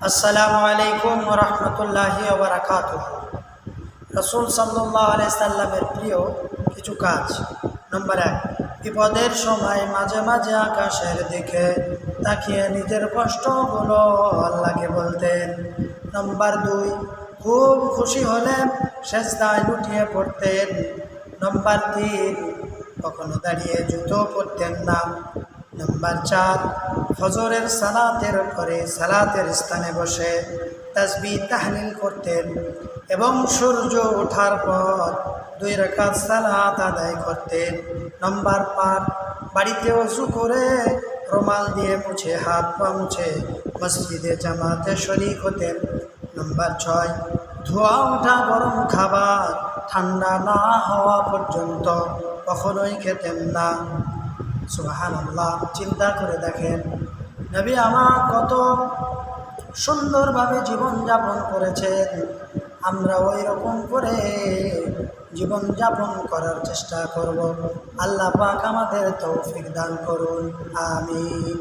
আসসালামু আলাইকুম ওয়া রাহমাতুল্লাহি ওয়া বারাকাতুহু। রাসূল সাল্লাল্লাহু আলাইহি সাল্লামের প্রিয় কিছু কাজ। নম্বর 1, বিপদের সময় মাঝে মাঝে আকাশের দিকে তাকিয়ে নিজের কষ্টগুলো আল্লাহকে বলতেন। নম্বর 2, খুব খুশি হলে সেজদায় লুটিয়ে পড়তেন। নম্বর 3, কখনো দাঁড়িয়ে জুতো পরতেন না। নম্বর 4, ফজরের সালাতের পরে সালাতের স্থানে বসে তাসবিহ তাহলিল করতেন এবং সূর্য ওঠার পর 2 রাকাত সালাত আদায় করতেন। নম্বর 5, বাড়িতে ওযু করে রুমাল দিয়ে মুছে হাত পা মুছে মসজিদে জামাতে শরীক হতেন। নম্বর 6, ধোয়া ওঠা গরম খাবার ঠান্ডা না হওয়া পর্যন্ত কখনোই খেতেন না। সুবহানাল্লাহ, চিন্তা করে দেখেন নবী আমার কত সুন্দরভাবে জীবনযাপন করেছেন। আমরা ওই রকম করে জীবনযাপন করার চেষ্টা করব। আল্লাহ পাক আমাদের তৌফিক দান করুন, আমিন।